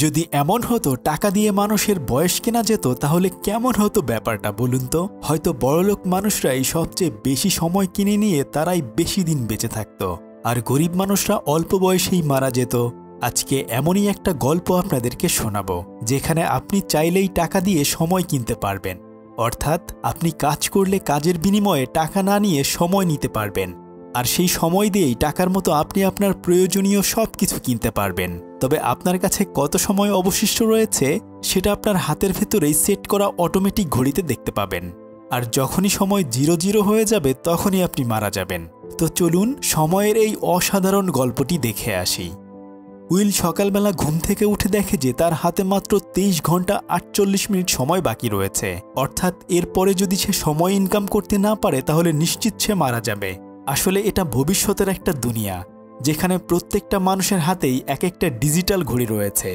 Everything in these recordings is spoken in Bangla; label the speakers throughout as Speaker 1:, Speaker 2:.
Speaker 1: যদি এমন হতো টাকা দিয়ে মানুষের বয়স কেনা যেত তাহলে কেমন হতো ব্যাপারটা বলুন তো। হয়তো বড়লোক মানুষরাই সবচেয়ে বেশি সময় কিনে নিয়ে তারাই বেশি দিন বেঁচে থাকত, আর গরিব মানুষরা অল্প বয়সেই মারা যেত। আজকে এমনই একটা গল্প আপনাদেরকে শোনাবো যেখানে আপনি চাইলেই টাকা দিয়ে সময় কিনতে পারবেন, অর্থাৎ আপনি কাজ করলে কাজের বিনিময়ে টাকা না নিয়ে সময় নিতে পারবেন, আর সেই সময় দিয়েই টাকার মতো আপনি আপনার প্রয়োজনীয় সব কিছু কিনতে পারবেন। তবে আপনার কাছে কত সময় অবশিষ্ট রয়েছে সেটা আপনার হাতের ভেতরেই সেট করা অটোমেটিক ঘড়িতে দেখতে পাবেন, আর যখনই সময় 0 হয়ে যাবে তখনই আপনি মারা যাবেন। তো চলুন সময়ের এই অসাধারণ গল্পটি দেখে আসি। উইল সকালবেলা ঘুম থেকে উঠে দেখে যে তার হাতে মাত্র 23 ঘন্টা 48 মিনিট সময় বাকি রয়েছে, অর্থাৎ এরপরে যদি সে সময় ইনকাম করতে না পারে তাহলে নিশ্চিত সে মারা যাবে। আসলে এটা ভবিষ্যতের একটা দুনিয়া যেখানে প্রত্যেকটা মানুষের হাতেই এক একটা ডিজিটাল ঘড়ি রয়েছে,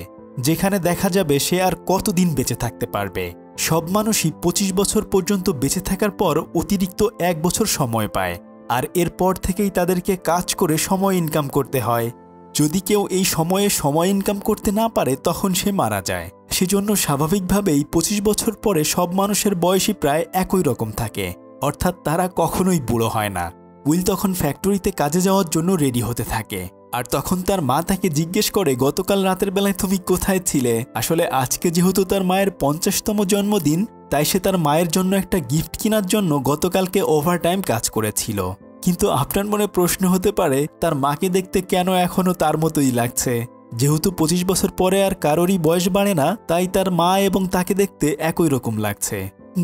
Speaker 1: যেখানে দেখা যাবে সে আর কতদিন বেঁচে থাকতে পারবে। সব মানুষই 25 বছর পর্যন্ত বেঁচে থাকার পর অতিরিক্ত 1 বছর সময় পায়, আর এরপর থেকেই তাদেরকে কাজ করে সময় ইনকাম করতে হয়। যদি কেউ এই সময়ে সময় ইনকাম করতে না পারে তখন সে মারা যায়। সেজন্য স্বাভাবিকভাবেই 25 বছর পরে সব মানুষের বয়সই প্রায় একই রকম থাকে, অর্থাৎ তারা কখনোই বুড়ো হয় না। উইল তখন ফ্যাক্টরিতে কাজে যাওয়ার জন্য রেডি হতে থাকে, আর তখন তার মা তাকে জিজ্ঞেস করে গতকাল রাতের বেলায় তুমি কোথায় ছিলে। আসলে আজকে যেহেতু তার মায়ের 50তম জন্মদিন, তাই সে তার মায়ের জন্য একটা গিফট কেনার জন্য গতকালকে ওভারটাইম কাজ করেছিল। কিন্তু আপনার মনে প্রশ্ন হতে পারে তার মাকে দেখতে কেন এখনো তার মতোই লাগছে। যেহেতু 25 বছর পরে আর কারোরই বয়স বাড়ে না, তাই তার মা এবং তাকে দেখতে একই রকম লাগছে।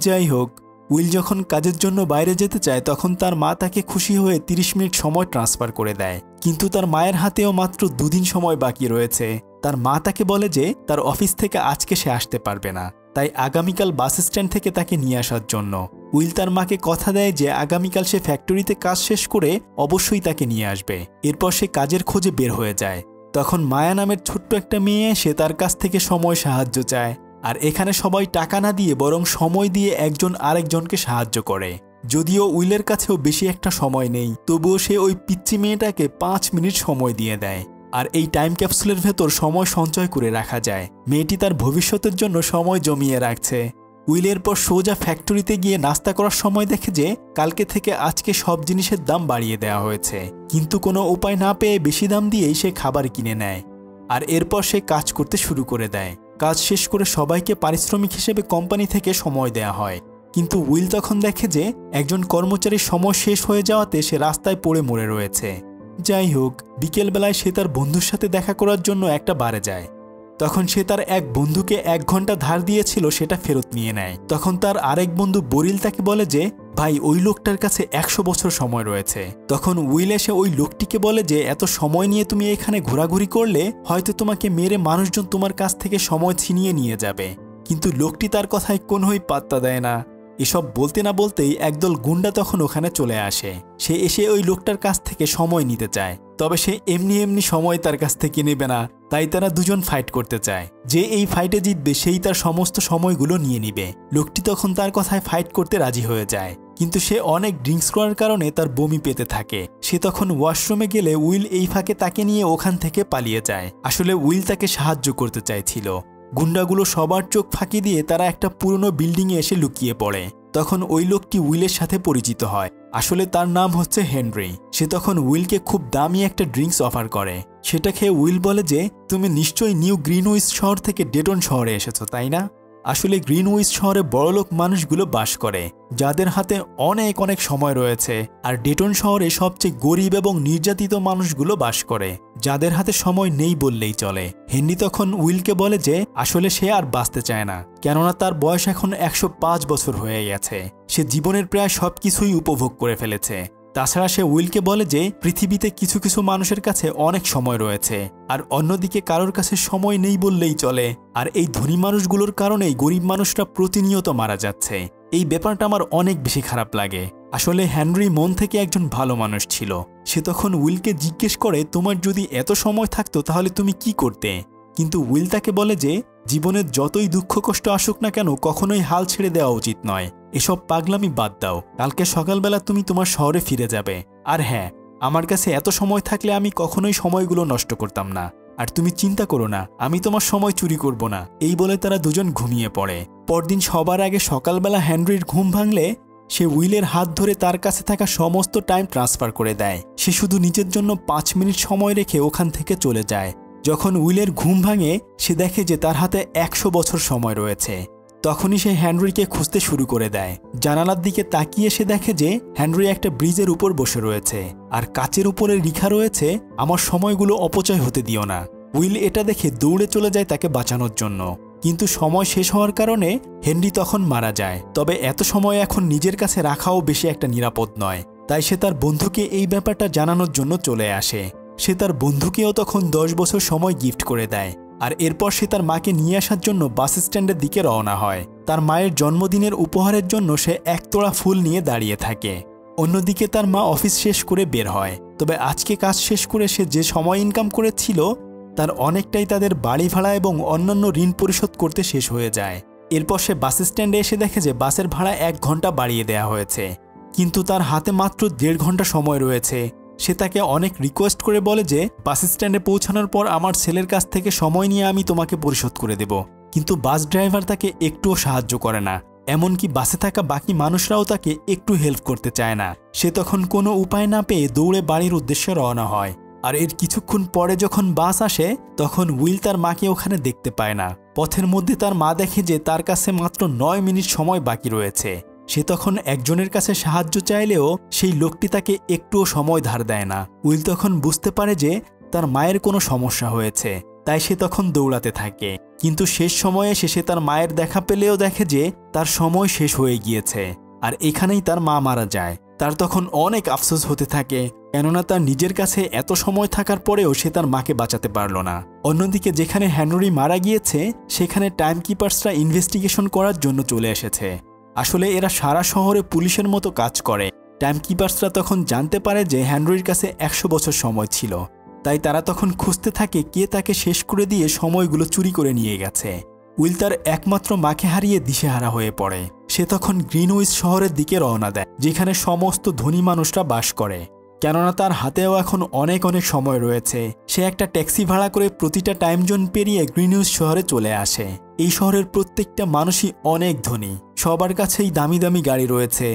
Speaker 1: যাই হোক, উইল যখন কাজের জন্য বাইরে যেতে চায় তখন তার মা তাকে খুশি হয়ে 30 মিনিট সময় ট্রান্সফার করে দেয়, কিন্তু তার মায়ের হাতেও মাত্র 2 দিন সময় বাকি রয়েছে। তার মা তাকে বলে যে তার অফিস থেকে আজকে সে আসতে পারবে না, তাই আগামীকাল বাস স্ট্যান্ড থেকে তাকে নিয়ে আসার জন্য। উইল তার মাকে কথা দেয় যে আগামীকাল সে ফ্যাক্টরিতে কাজ শেষ করে অবশ্যই তাকে নিয়ে আসবে। এরপর সে কাজের খোঁজে বের হয়ে যায়। তখন মায়া নামের ছোট্ট একটা মেয়ে এসে তার কাছ থেকে সময় সাহায্য চায়, আর এখানে সবাই টাকা না দিয়ে বরং সময় দিয়ে একজন আরেকজনকে সাহায্য করে। যদিও উইলের কাছেও বেশি একটা সময় নেই, তবুও সে ওই পিচ্চি মেয়েটাকে 5 মিনিট সময় দিয়ে দেয়, আর এই টাইম ক্যাপসুলের ভেতর সময় সঞ্চয় করে রাখা যায়। মেয়েটি তার ভবিষ্যতের জন্য সময় জমিয়ে রাখছে। উইলের পর সোজা ফ্যাক্টরিতে গিয়ে নাস্তা করার সময় দেখে যে কালকে থেকে আজকে সব জিনিসের দাম বাড়িয়ে দেওয়া হয়েছে, কিন্তু কোনো উপায় না পেয়ে বেশি দাম দিয়েই সে খাবার কিনে নেয়, আর এরপর সে কাজ করতে শুরু করে দেয়। কাজ শেষ করে সবাইকে পারিশ্রমিক হিসেবে কোম্পানি থেকে সময় দেয়া হয়, কিন্তু উইল তখন দেখে যে একজন কর্মচারীর সময় শেষ হয়ে যাওয়াতে সে রাস্তায় পড়ে মরে রয়েছে। যাই হোক, বিকেলবেলায় সে তার বন্ধুর সাথে দেখা করার জন্য একটা বারে যায়। তখন সে তার এক বন্ধুকে 1 ঘন্টা ধার দিয়েছিল সেটা ফেরত নিয়ে নেয়। তখন তার আরেক বন্ধু বরিল তাকে বলে যে ভাই, ওই লোকটার কাছে 100 বছর সময় রয়েছে। তখন উইল এসে ওই লোকটিকে বলে যে এত সময় নিয়ে তুমি এখানে ঘোরাঘুরি করলে হয়তো তোমাকে মেরে মানুষজন তোমার কাছ থেকে সময় ছিনিয়ে নিয়ে যাবে। কিন্তু লোকটি তার কথায় কোনোই পাত্তা দেয় না। এসব বলতে না বলতেই একদল গুন্ডা তখন ওখানে চলে আসে। সে এসে ওই লোকটার কাছ থেকে সময় নিতে চায়, তবে সে এমনি এমনি সময় তার কাছ থেকে নেবে না, তাই তারা দুজন ফাইট করতে চায়। যে এই ফাইটে জিতবে সেই তার সমস্ত সময়গুলো নিয়ে নিবে। লোকটি তখন তার কথায় ফাইট করতে রাজি হয়ে যায়, কিন্তু সে অনেক ড্রিঙ্কস করার কারণে তার বমি পেতে থাকে। সে তখন ওয়াশরুমে গেলে উইল এই ফাঁকে তাকে নিয়ে ওখান থেকে পালিয়ে যায়। আসলে উইল তাকে সাহায্য করতে চাইছিল। গুন্ডাগুলো সবার চোখ ফাঁকি দিয়ে তারা একটা পুরনো বিল্ডিংয়ে এসে লুকিয়ে পড়ে। তখন ওই লোকটি উইলের সাথে পরিচিত হয়। আসলে তার নাম হচ্ছে হেনরি। সে তখন উইলকে খুব দামি একটা ড্রিঙ্কস অফার করে। সেটা খেয়ে উইল বলে যে তুমি নিশ্চয়ই নিউ গ্রিনউইচ শহর থেকে ডেটন শহরে এসেছো, তাই না? আসলে গ্রিনউইচ শহরে বড়লোক মানুষগুলো বাস করে, যাদের হাতে অনেক অনেক সময় রয়েছে, আর ডেটন শহরে সবচেয়ে গরিব এবং নির্যাতিত মানুষগুলো বাস করে, যাদের হাতে সময় নেই বললেই চলে। হেনরি তখন উইলকে বলে যে আসলে সে আর বাঁচতে চায় না, কেননা তার বয়স এখন 105 বছর হয়ে গেছে। সে জীবনের প্রায় সবকিছুই উপভোগ করে ফেলেছে। তাছাড়া সে উইলকে বলে যে পৃথিবীতে কিছু কিছু মানুষের কাছে অনেক সময় রয়েছে, আর অন্যদিকে কারোর কাছে সময় নেই বললেই চলে। আর এই ধনী মানুষগুলোর কারণেই গরিব মানুষরা প্রতিনিয়ত মারা যাচ্ছে। এই ব্যাপারটা আমার অনেক বেশি খারাপ লাগে। আসলে হেনরি মন থেকে একজন ভালো মানুষ ছিল। সে তখন উইলকে জিজ্ঞেস করে তোমার যদি এত সময় থাকতো তাহলে তুমি কি করতে? কিন্তু উইল তাকে বলে যে জীবনের যতই দুঃখ কষ্ট আসুক না কেন কখনোই হাল ছেড়ে দেওয়া উচিত নয়। এসব পাগলামি বাদ দাও, কালকে সকালবেলা তুমি তোমার শহরে ফিরে যাবে। আর হ্যাঁ, আমার কাছে এত সময় থাকলে আমি কখনোই সময়গুলো নষ্ট করতাম না। আর তুমি চিন্তা করো না, আমি তোমার সময় চুরি করব না। এই বলে তারা দুজন ঘুমিয়ে পড়ে। পরদিন সবার আগে সকালবেলা হেনরির ঘুম ভাঙলে সে উইলের হাত ধরে তার কাছে থাকা সমস্ত টাইম ট্রান্সফার করে দেয়। সে শুধু নিজের জন্য 5 মিনিট সময় রেখে ওখান থেকে চলে যায়। যখন উইলের ঘুম ভাঙে সে দেখে যে তার হাতে 100 বছর সময় রয়েছে। তখনই সে হেনরিকে খুঁজতে শুরু করে দেয়। জানালার দিকে তাকিয়ে সে দেখে যে হেনরি একটা ব্রিজের উপর বসে রয়েছে, আর কাচের উপরে লেখা রয়েছে, আমার সময়গুলো অপচয় হতে দিও না। উইল এটা দেখে দৌড়ে চলে যায় তাকে বাঁচানোর জন্য, কিন্তু সময় শেষ হওয়ার কারণে হেনরি তখন মারা যায়। তবে এত সময় এখন নিজের কাছে রাখাও বেশি একটা নিরাপদ নয়, তাই সে তার বন্ধুকে এই ব্যাপারটা জানানোর জন্য চলে আসে। সে তার বন্ধুকেও তখন 10 বছর সময় গিফট করে দেয়। আর এরপর সে তার মাকে নিয়ে আসার জন্য বাস স্ট্যান্ডের দিকে রওনা হয়। তার মায়ের জন্মদিনের উপহারের জন্য সে এক তোড়া ফুল নিয়ে দাঁড়িয়ে থাকে। অন্যদিকে তার মা অফিস শেষ করে বের হয়। তবে আজকে কাজ শেষ করে সে যে সময় ইনকাম করেছিল তার অনেকটাই তাদের বাড়ি ভাড়া এবং অন্যান্য ঋণ পরিশোধ করতে শেষ হয়ে যায়। এরপর সে বাস স্ট্যান্ডে এসে দেখে যে বাসের ভাড়া 1 ঘন্টা বাড়িয়ে দেওয়া হয়েছে, কিন্তু তার হাতে মাত্র 1.5 ঘন্টা সময় রয়েছে। সে তাকে অনেক রিকোয়েস্ট করে বলে যে বাস স্ট্যান্ডে পৌঁছানোর পর আমার ছেলের কাছ থেকে সময় নিয়ে আমি তোমাকে পরিশোধ করে দেব, কিন্তু বাস ড্রাইভার তাকে একটুও সাহায্য করে না। এমনকি বাসে থাকা বাকি মানুষরাও তাকে একটু হেল্প করতে চায় না। সে তখন কোনো উপায় না পেয়ে দৌড়ে বাড়ির উদ্দেশ্যে রওনা হয়। আর এর কিছুক্ষণ পরে যখন বাস আসে তখন উইল তার মাকে ওখানে দেখতে পায় না। পথের মধ্যে তার মা দেখে যে তার কাছে মাত্র 9 মিনিট সময় বাকি রয়েছে। সে তখন একজনের কাছে সাহায্য চাইলেও সেই লোকটি তাকে একটুও সময় ধার দেয় না। উইল তখন বুঝতে পারে যে তার মায়ের কোনো সমস্যা হয়েছে, তাই সে তখন দৌড়াতে থাকে। কিন্তু শেষ সময়ে শেষে তার মায়ের দেখা পেলেও দেখে যে তার সময় শেষ হয়ে গিয়েছে, আর এখানেই তার মা মারা যায়। তার তখন অনেক আফসোস হতে থাকে, কেননা তার নিজের কাছে এত সময় থাকার পরেও সে তার মাকে বাঁচাতে পারল না। অন্যদিকে যেখানে হেনরি মারা গিয়েছে সেখানে টাইম কিপার্সরা ইনভেস্টিগেশন করার জন্য চলে এসেছে। আসলে এরা সারা শহরে পুলিশের মতো কাজ করে। টাইম কিপার্সরা তখন জানতে পারে যে হেনরির কাছে 100 বছর সময় ছিল, তাই তারা তখন খুঁজতে থাকে কে তাকে শেষ করে দিয়ে সময়গুলো চুরি করে নিয়ে গেছে। উইল তার একমাত্র মাকে হারিয়ে দিশেহারা হয়ে পড়ে। সে তখন গ্রিনউইচ শহরের দিকে রওনা দেয়, যেখানে সমস্ত ধনী মানুষরা বাস করে, কেননা তার হাতেও এখন অনেক সময় রয়েছে। সে একটা ট্যাক্সি ভাড়া করে প্রতিটা টাইম জোন পেরিয়ে গ্রিনউইচ শহরে চলে আসে। এই শহরের প্রত্যেকটা মানুষই অনেক ধনী, সবার কাছেই দামি দামি গাড়ি রয়েছে।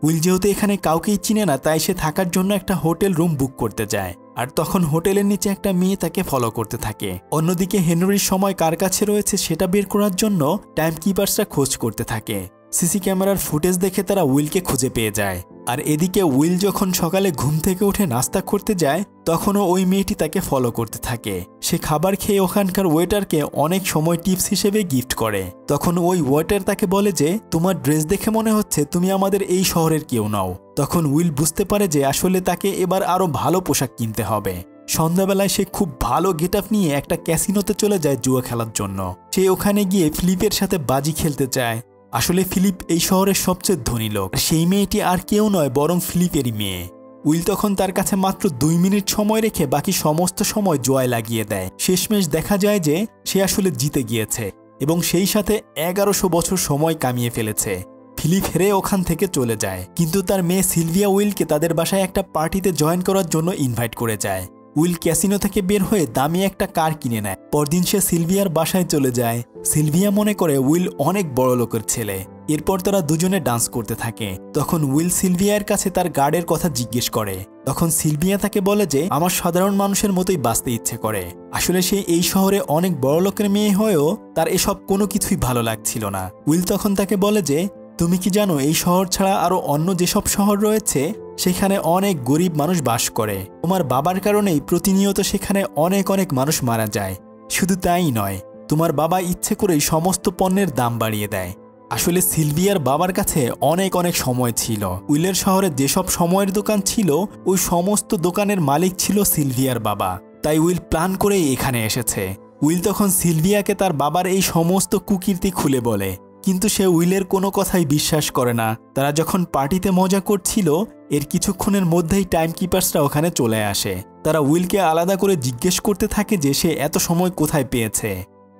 Speaker 1: উইল যেহেতু এখানে কাউকেই চিনে না, তাই সে থাকার জন্য একটা হোটেল রুম বুক করতে যায়। আর তখন হোটেলের নিচে একটা মেয়ে তাকে ফলো করতে থাকে। অন্যদিকে হেনরির সময় কার কাছে রয়েছে সেটা বের করার জন্য টাইম কিপার্সরা খোঁজ করতে থাকে। সিসি ক্যামেরার ফুটেজ দেখে তারা উইলকে খুঁজে পেয়ে যায়। আর এদিকে উইল যখন সকালে ঘুম থেকে উঠে নাস্তা করতে যায় তখনও ওই মেয়েটি তাকে ফলো করতে থাকে। সে খাবার খেয়ে ওখানকার ওয়েটারকে অনেক সময় টিপস হিসেবে গিফট করে। তখন ওই ওয়েটার তাকে বলে যে তোমার ড্রেস দেখে মনে হচ্ছে তুমি আমাদের এই শহরের কেউ নও। তখন উইল বুঝতে পারে যে আসলে তাকে এবার আরো ভালো পোশাক কিনতে হবে। সন্ধ্যাবেলায় সে খুব ভালো গেটআপ নিয়ে একটা ক্যাসিনোতে চলে যায় জুয়া খেলার জন্য। সে ওখানে গিয়ে ফিলিপের সাথে বাজি খেলতে চায়। আসলে ফিলিপ এই শহরের সবচেয়ে ধনী লোক। সেই মেয়েটি আর কেউ নয় বরং ফিলিপেরই মেয়ে। উইল তখন তার কাছে মাত্র 2 মিনিট সময় রেখে বাকি সমস্ত সময় জুয়ায় লাগিয়ে দেয়। শেষমেশ দেখা যায় যে সে আসলে জিতে গিয়েছে এবং সেই সাথে 1100 বছর সময় কামিয়ে ফেলেছে। ফিলিপ হেরে ওখান থেকে চলে যায়, কিন্তু তার মেয়ে সিলভিয়া উইলকে তাদের বাসায় একটা পার্টিতে জয়েন করার জন্য ইনভাইট করে যায়। উইল ক্যাসিনো থেকে বের হয়ে দামি একটা কার কিনে নেয়। পরদিন সে সিলভিয়ার বাসায় চলে যায়। সিলভিয়া মনে করে উইল অনেক বড় লোকের ছেলে। এরপর তারা দুজনে ডান্স করতে থাকে। তখন উইল সিলভিয়ার কাছে তার গার্ডের কথা জিজ্ঞেস করে। তখন সিলভিয়া তাকে বলে যে আমার সাধারণ মানুষের মতোই বাঁচতে ইচ্ছে করে। আসলে সে এই শহরে অনেক বড় লোকের মেয়ে হয়েও তার এসব কোনো কিছুই ভালো লাগছিল না। উইল তখন তাকে বলে যে তুমি কি জানো এই শহর ছাড়া আরো অন্য যেসব শহর রয়েছে সেখানে অনেক গরিব মানুষ বাস করে। তোমার বাবার কারণেই প্রতিনিয়ত সেখানে অনেক মানুষ মারা যায়। শুধু তাই নয়, তোমার বাবা ইচ্ছে করেই সমস্ত পণ্যের দাম বাড়িয়ে দেয়। আসলে সিলভিয়ার বাবার কাছে অনেক সময় ছিল। উইলের শহরে যেসব সময়ের দোকান ছিল ওই সমস্ত দোকানের মালিক ছিল সিলভিয়ার বাবা। তাই উইল প্ল্যান করেই এখানে এসেছে। উইল তখন সিলভিয়াকে তার বাবার এই সমস্ত কুকীর্তি খুলে বলে, কিন্তু সে উইলের কোনো কথাই বিশ্বাস করে না। তারা যখন পার্টিতে মজা করছিল এর কিছুক্ষণের মধ্যেই টাইম কিপার্সরা ওখানে চলে আসে। তারা উইলকে আলাদা করে জিজ্ঞেস করতে থাকে যে সে এত সময় কোথায় পেয়েছে।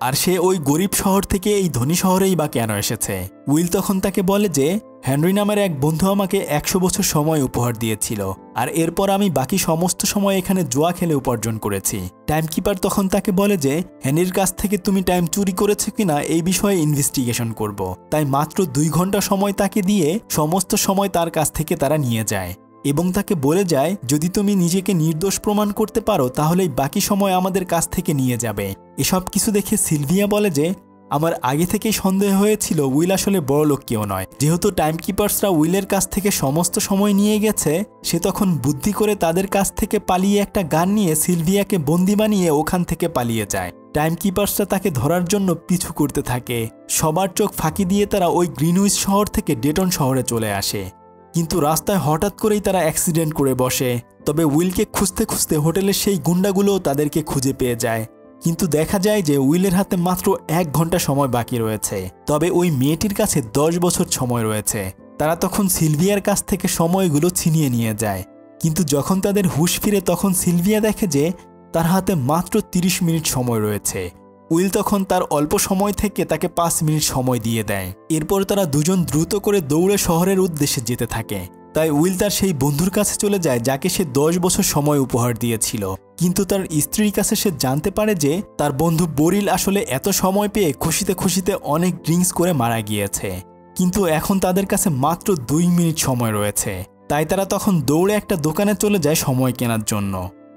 Speaker 1: আর সে ওই গরিব শহর থেকে এই ধনী শহরেই বা কেন এসেছে। উইল তখন তাকে বলে যে হেনরি নামের এক বন্ধু আমাকে 100 বছর সময় উপহার দিয়েছিল, আর এরপর আমি বাকি সমস্ত সময় এখানে জুয়া খেলে উপার্জন করেছি। টাইমকিপার তখন তাকে বলে যে হেনরির কাছ থেকে তুমি টাইম চুরি করেছো কিনা এই বিষয়ে ইনভেস্টিগেশন করব। তাই মাত্র 2 ঘন্টা সময় তাকে দিয়ে সমস্ত সময় তার কাছ থেকে তারা নিয়ে যায় এবং তাকে বলে যায় যদি তুমি নিজেকে নির্দোষ প্রমাণ করতে পারো তাহলেই বাকি সময় আমাদের কাছ থেকে নিয়ে যাবে। এসব কিছু দেখে সিলভিয়া বলে যে আমার আগে থেকেই সন্দেহ হয়েছিল উইল আসলে বড়লোক কেউ নয়। যেহেতু টাইমকিপার্সরা উইলের কাছ থেকে সমস্ত সময় নিয়ে গেছে, সে তখন বুদ্ধি করে তাদের কাছ থেকে পালিয়ে একটা গান নিয়ে সিলভিয়াকে বন্দি বানিয়ে ওখান থেকে পালিয়ে যায়। টাইমকিপার্সরা তাকে ধরার জন্য পিছু করতে থাকে। সবার চোখ ফাঁকি দিয়ে তারা ওই গ্রিনউইচ শহর থেকে ডেটন শহরে চলে আসে, কিন্তু রাস্তায় হঠাৎ করেই তারা অ্যাক্সিডেন্ট করে বসে। তবে উইলকে খুঁজতে খুঁজতে হোটেলের সেই গুন্ডাগুলোও তাদেরকে খুঁজে পেয়ে যায়, কিন্তু দেখা যায় যে উইলের হাতে মাত্র 1 ঘন্টা সময় বাকি রয়েছে। তবে ওই মেয়েটির কাছে 10 বছর সময় রয়েছে। তারা তখন সিলভিয়ার কাছ থেকে সময়গুলো ছিনিয়ে নিয়ে যায়, কিন্তু যখন তাদের হুঁশ ফিরে তখন সিলভিয়া দেখে যে তার হাতে মাত্র 30 মিনিট সময় রয়েছে। উইল তখন তার অল্প সময় থেকে তাকে 5 মিনিট সময় দিয়ে দেয়। এরপর তারা দুজন দ্রুত করে দৌড়ে শহরের উদ্দেশ্যে যেতে থাকে। তাই উইল তার সেই বন্ধুর কাছে চলে যায় যাকে সে 10 বছর সময় উপহার দিয়েছিল, কিন্তু তার স্ত্রীর কাছে সে জানতে পারে যে তার বন্ধু বরিল আসলে এত সময় পেয়ে খুশিতে খুশিতে অনেক ড্রিঙ্কস করে মারা গিয়েছে, কিন্তু এখন তাদের কাছে মাত্র 2 মিনিট সময় রয়েছে। তাই তারা তখন দৌড়ে একটা দোকানে চলে যায় সময় কেনার জন্য।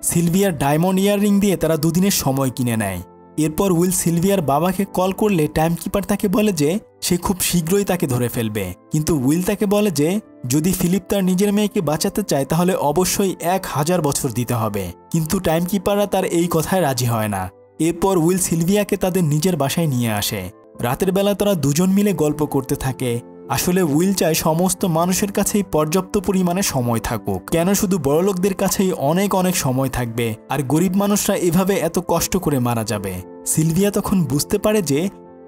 Speaker 1: সিলভিয়ার ডায়মন্ড ইয়াররিং দিয়ে তারা 2 দিনের সময় কিনে নেয়। এরপর উইল সিলভিয়ার বাবাকে কল করলে টাইমকিপার তাকে বলে যে সে খুব শীঘ্রই তাকে ধরে ফেলবে, কিন্তু উইল তাকে বলে যে যদি ফিলিপ তার নিজের মেয়েকে বাঁচাতে চায় তাহলে অবশ্যই 1000 বছর দিতে হবে, কিন্তু টাইমকিপাররা তার এই কথায় রাজি হয় না। এরপর উইল সিলভিয়াকে তাদের নিজের বাসায় নিয়ে আসে। রাতের বেলা তারা দুজন মিলে গল্প করতে থাকে। আসলে উইল চায় সমস্ত মানুষের কাছেই পর্যাপ্ত পরিমাণে সময় থাকুক, কেন শুধু বড়লোকদের কাছেই অনেক অনেক সময় থাকবে আর গরিব মানুষরা এভাবে এত কষ্ট করে মারা যাবে। সিলভিয়া তখন বুঝতে পারে যে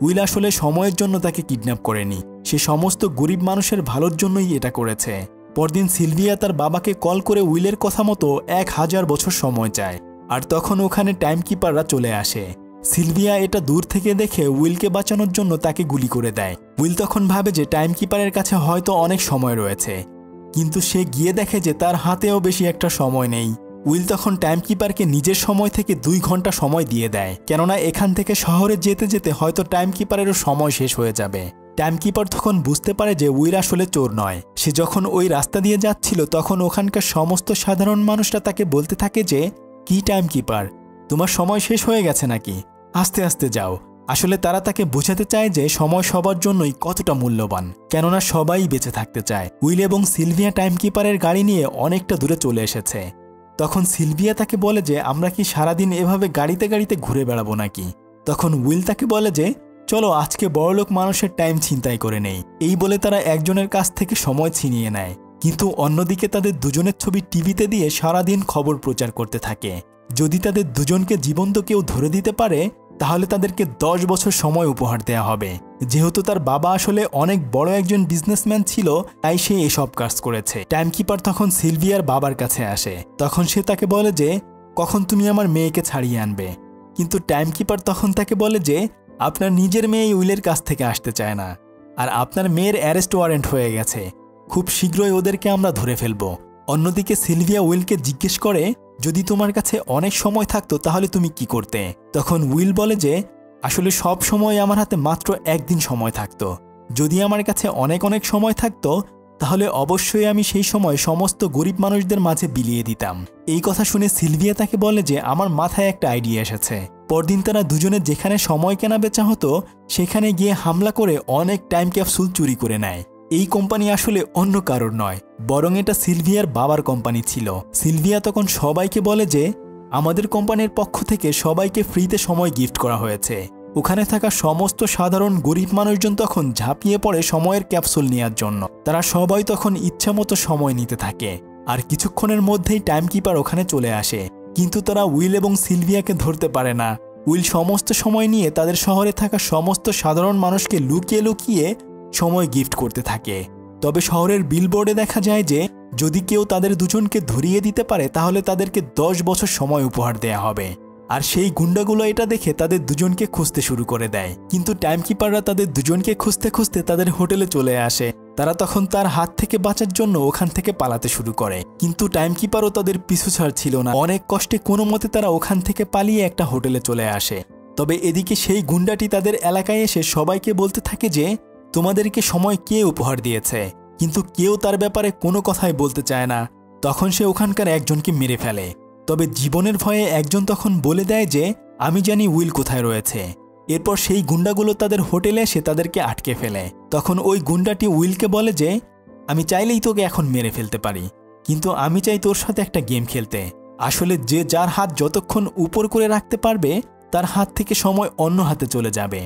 Speaker 1: উইল আসলে সময়ের জন্য তাকে কিডন্যাপ করেনি, সে সমস্ত গরিব মানুষের ভালোর জন্যই এটা করেছে। পরদিন সিলভিয়া তার বাবাকে কল করে উইলের কথা মতো 1000 বছর সময় চায়, আর তখন ওখানে টাইমকিপাররা চলে আসে। সিলভিয়া এটা দূর থেকে দেখে উইলকে বাঁচানোর জন্য তাকে গুলি করে দেয়। উইল তখন ভাবে যে টাইমকিপারের কাছে হয়তো অনেক সময় রয়েছে, কিন্তু সে গিয়ে দেখে যে তার হাতেও বেশি একটা সময় নেই। উইল তখন টাইমকিপারকে নিজের সময় থেকে 2 ঘন্টা সময় দিয়ে দেয়, কেননা এখান থেকে শহরে যেতে যেতে হয়তো টাইমকিপারেরও সময় শেষ হয়ে যাবে। টাইমকিপার তখন বুঝতে পারে যে উইল আসলে চোর নয়। সে যখন ওই রাস্তা দিয়ে যাচ্ছিল তখন ওখানকার সমস্ত সাধারণ মানুষরা তাকে বলতে থাকে যে কি টাইমকিপার, তোমার সময় শেষ হয়ে গেছে নাকি, আস্তে আস্তে যাও। আসলে তারা তাকে বোঝাতে চায় যে সময় সবার জন্যই কতটা মূল্যবান, কেননা সবাই বেঁচে থাকতে চায়। উইল এবং সিলভিয়া টাইমকিপারের গাড়ি নিয়ে অনেকটা দূরে চলে এসেছে। তখন সিলভিয়া তাকে বলে যে আমরা কি সারাদিন এভাবে গাড়িতে গাড়িতে ঘুরে বেড়াবো নাকি। তখন উইল তাকে বলে যে চলো আজকে বড়লোক মানুষের টাইম ছিনতাই করে নেই। এই বলে তারা একজনের কাছ থেকে সময় ছিনিয়ে নেয়, কিন্তু অন্যদিকে তাদের দুজনের ছবি টিভিতে দিয়ে সারাদিন খবর প্রচার করতে থাকে। যদি তাদের দুজনকে জীবন্ত কেউ ধরে দিতে পারে তাহলে তাদেরকে 10 বছর সময় উপহার দেয়া হবে। যেহেতু তার বাবা আসলে অনেক বড় একজন বিজনেসম্যান ছিল, তাই সে এসব কাজ করেছে। টাইমকিপার তখন সিলভিয়ার বাবার কাছে আসে। তখন সে তাকে বলে যে কখন তুমি আমার মেয়েকে ছাড়িয়ে আনবে, কিন্তু টাইমকিপার তখন তাকে বলে যে আপনার নিজের মেয়ে উইলের কাছ থেকে আসতে চায় না, আর আপনার মেয়ের অ্যারেস্ট ওয়ারেন্ট হয়ে গেছে, খুব শীঘ্রই ওদেরকে আমরা ধরে ফেলব। অন্যদিকে সিলভিয়া উইলকে জিজ্ঞেস করে যদি তোমার কাছে অনেক সময় থাকতো তাহলে তুমি কি করতে। তখন উইল বলে যে আসলে সব সময় আমার হাতে মাত্র 1 দিন সময় থাকতো, যদি আমার কাছে অনেক অনেক সময় থাকতো তাহলে অবশ্যই আমি সেই সময় সমস্ত গরিব মানুষদের মাঝে বিলিয়ে দিতাম। এই কথা শুনে সিলভিয়া তাকে বলে যে আমার মাথায় একটা আইডিয়া এসেছে। পরদিন তারা দুজনে যেখানে সময় কেনা বেচা হতো সেখানে গিয়ে হামলা করে অনেক টাইম ক্যাপসুল চুরি করে নেয়। এই কোম্পানি আসলে অন্য কারোর নয়, বরং এটা সিলভিয়ার বাবার কোম্পানি ছিল। সিলভিয়া তখন সবাইকে বলে যে আমাদের কোম্পানির পক্ষ থেকে সবাইকে ফ্রিতে সময় গিফট করা হয়েছে। ওখানে থাকা সমস্ত সাধারণ গরিব মানুষজন তখন ঝাঁপিয়ে পড়ে সময়ের ক্যাপসুল নেওয়ার জন্য। তারা সবাই তখন ইচ্ছামতো সময় নিতে থাকে, আর কিছুক্ষণের মধ্যেই টাইমকিপার ওখানে চলে আসে, কিন্তু তারা উইল এবং সিলভিয়াকে ধরতে পারে না। উইল সমস্ত সময় নিয়ে তাদের শহরে থাকা সমস্ত সাধারণ মানুষকে লুকিয়ে লুকিয়ে সময় গিফট করতে থাকে। তবে শহরের বিলবোর্ডে দেখা যায় যে যদি কেউ তাদের দুজনকে ধরিয়ে দিতে পারে তাহলে তাদেরকে 10 বছর সময় উপহার দেয়া হবে। আর সেই গুন্ডাগুলো এটা দেখে তাদের দুজনকে খুঁজতে শুরু করে দেয়। কিন্তু টাইমকিপাররা তাদের দুজনকে খুঁজতে খুঁজতে তাদের হোটেলে চলে আসে। তারা তখন তার হাত থেকে বাঁচার জন্য ওখান থেকে পালাতে শুরু করে, কিন্তু টাইমকিপারও তাদের পিছু ছাড়ছিল না। অনেক কষ্টে কোনো মতে তারা ওখান থেকে পালিয়ে একটা হোটেলে চলে আসে। তবে এদিকে সেই গুন্ডাটি তাদের এলাকায় এসে সবাইকে বলতে থাকে যে তোমাদেরকে সময় কে উপহার দিয়েছে, কিন্তু কেউ তার ব্যাপারে কোনো কথাই বলতে চায় না। তখন সে ওখানকার একজনকে মেরে ফেলে। তবে জীবনের ভয়ে একজন তখন বলে দেয় যে আমি জানি উইল কোথায় রয়েছে। এরপর সেই গুন্ডাগুলো তাদের হোটেলে এসে তাদেরকে আটকে ফেলে। তখন ওই গুন্ডাটি উইলকে বলে যে আমি চাইলেই তোকে এখন মেরে ফেলতে পারি, কিন্তু আমি চাই তোর সাথে একটা গেম খেলতে। আসলে যে যার হাত যতক্ষণ উপর করে রাখতে পারবে তার হাত থেকে সময় অন্য হাতে চলে যাবে।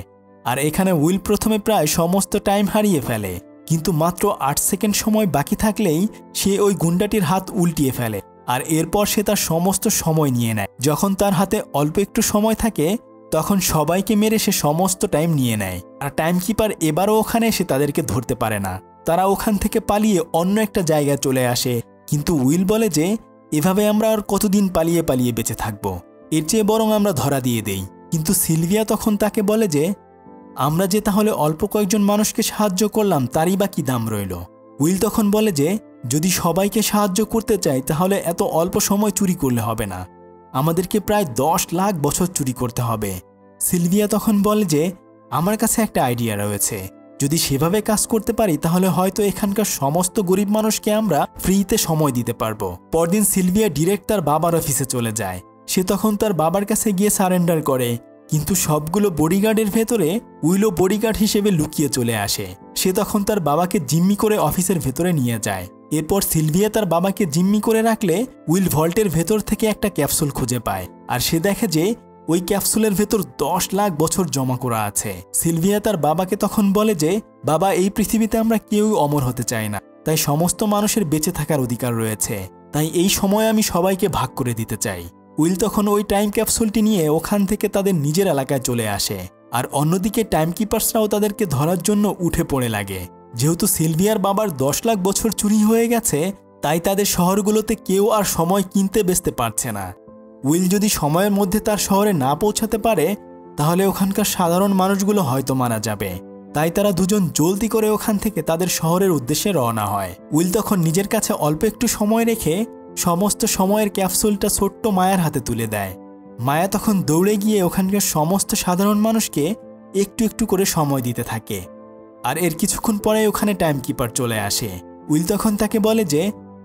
Speaker 1: আর এখানে উইল প্রথমে প্রায় সমস্ত টাইম হারিয়ে ফেলে, কিন্তু মাত্র 8 সেকেন্ড সময় বাকি থাকলেই সে ওই গুন্ডাটির হাত উল্টিয়ে ফেলে। আর এরপর সে তার সমস্ত সময় নিয়ে নেয়। যখন তার হাতে অল্প একটু সময় থাকে তখন সবাইকে মেরে সে সমস্ত টাইম নিয়ে নেয়। আর টাইমকিপার এবারও ওখানে এসে তাদেরকে ধরতে পারে না। তারা ওখান থেকে পালিয়ে অন্য একটা জায়গায় চলে আসে। কিন্তু উইল বলে যে এভাবে আমরা আর কতদিন পালিয়ে পালিয়ে বেঁচে থাকব, এর চেয়ে বরং আমরা ধরা দিয়ে দেই। কিন্তু সিলভিয়া তখন তাকে বলে যে আমরা যে তাহলে অল্প কয়েকজন মানুষকে সাহায্য করলাম তারই বা কি দাম রইল। উইল তখন বলে যে যদি সবাইকে সাহায্য করতে চাই তাহলে এত অল্প সময় চুরি করলে হবে না, আমাদেরকে প্রায় 10 লাখ বছর চুরি করতে হবে। সিলভিয়া তখন বলে যে আমার কাছে একটা আইডিয়া রয়েছে, যদি সেভাবে কাজ করতে পারি তাহলে হয়তো এখানকার সমস্ত গরিব মানুষকে আমরা ফ্রিতে সময় দিতে পারবো। পরদিন সিলভিয়া ডিরেক্ট তার বাবার অফিসে চলে যায়। সে তখন তার বাবার কাছে গিয়ে সারেন্ডার করে, কিন্তু সবগুলো বডিগার্ডের ভেতরে উইলও বডিগার্ড হিসেবে লুকিয়ে চলে আসে। সে তখন তার বাবাকে জিম্মি করে অফিসের ভেতরে নিয়ে যায়। এরপর সিলভিয়া তার বাবাকে জিম্মি করে রাখলে উইল ভল্টের ভেতর থেকে একটা ক্যাপসুল খুঁজে পায়। আর সে দেখে যে ওই ক্যাপসুলের ভেতর 10 লাখ বছর জমা করা আছে। সিলভিয়া তার বাবাকে তখন বলে যে বাবা, এই পৃথিবীতে আমরা কেউ অমর হতে চাই না, তাই সমস্ত মানুষের বেঁচে থাকার অধিকার রয়েছে, তাই এই সময় আমি সবাইকে ভাগ করে দিতে চাই। উইল তখন ওই টাইম ক্যাপসুলটি নিয়ে ওখান থেকে তাদের নিজের এলাকায় চলে আসে। আর অন্যদিকে টাইমকিপার্সরাও তাদেরকে ধরার জন্য উঠে পড়ে লাগে। যেহেতু সিলভিয়ার বাবার 10 লাখ বছর চুরি হয়ে গেছে, তাই তাদের শহরগুলোতে কেউ আর সময় কিনতে বেচতে পারছে না। উইল যদি সময়ের মধ্যে তার শহরে না পৌঁছাতে পারে তাহলে ওখানকার সাধারণ মানুষগুলো হয়তো মারা যাবে। তাই তারা দুজন জলদি করে ওখান থেকে তাদের শহরের উদ্দেশ্যে রওনা হয়। উইল তখন নিজের কাছে অল্প একটু সময় রেখে সমস্ত সময়ের ক্যাপসুলটা ছোট্ট মায়ার হাতে তুলে দেয়। মায়া তখন দৌড়ে গিয়ে ওখানকার সমস্ত সাধারণ মানুষকে একটু একটু করে সময় দিতে থাকে। আর এর কিছুক্ষণ পরে ওখানে টাইমকিপার চলে আসে। উইল তখন তাকে বলে যে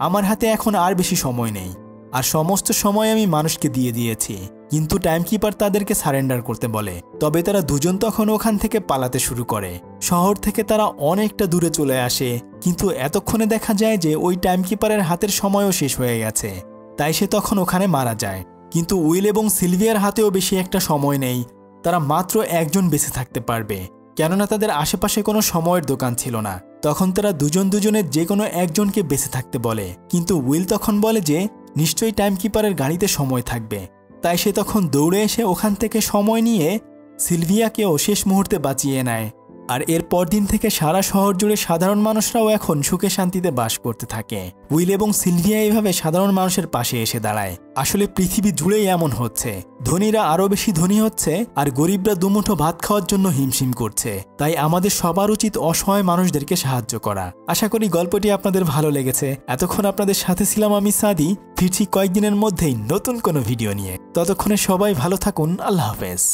Speaker 1: আমার হাতে এখন আর বেশি সময় নেই, আর সমস্ত সময় আমি মানুষকে দিয়ে দিয়েছি। কিন্তু টাইমকিপার তাদেরকে সারেন্ডার করতে বলে। তবে তারা দুজন তখন ওখান থেকে পালাতে শুরু করে। শহর থেকে তারা অনেকটা দূরে চলে আসে, কিন্তু এতক্ষণে দেখা যায় যে ওই টাইমকিপারের হাতের সময়ও শেষ হয়ে গেছে, তাই সে তখন ওখানে মারা যায়। কিন্তু উইল এবং সিলভিয়ার হাতেও বেশি একটা সময় নেই, তারা মাত্র একজন বেঁচে থাকতে পারবে, কেননা তাদের আশেপাশে কোনো সময়ের দোকান ছিল না। তখন তারা দুজন দুজনের যে কোনো একজনকে বেঁচে থাকতে বলে। কিন্তু উইল তখন বলে যে নিশ্চয়ই টাইমকিপারের গাড়িতে সময় থাকবে, তাই সে তখন দৌড়ে এসে ওখান থেকে সময় নিয়ে সিলভিয়াকেও শেষ মুহূর্তে বাঁচিয়ে নেয়। আর এর পরদিন থেকে সারা শহর জুড়ে সাধারণ মানুষরাও এখন সুখে শান্তিতে বাস করতে থাকে। উইল এবং সিলভিয়া এইভাবে সাধারণ মানুষের পাশে এসে দাঁড়ায়। আসলে পৃথিবী জুড়েই এমন হচ্ছে, ধনীরা আরো বেশি ধনী হচ্ছে আর গরিবরা দুমুঠো ভাত খাওয়ার জন্য হিমশিম করছে। তাই আমাদের সবার উচিত অসহায় মানুষদেরকে সাহায্য করা। আশা করি গল্পটি আপনাদের ভালো লেগেছে। এতক্ষণ আপনাদের সাথে ছিলাম আমি সাদি। ফিরছি কয়েকদিনের মধ্যেই নতুন কোনো ভিডিও নিয়ে। ততক্ষণে সবাই ভালো থাকুন। আল্লাহ হাফেজ।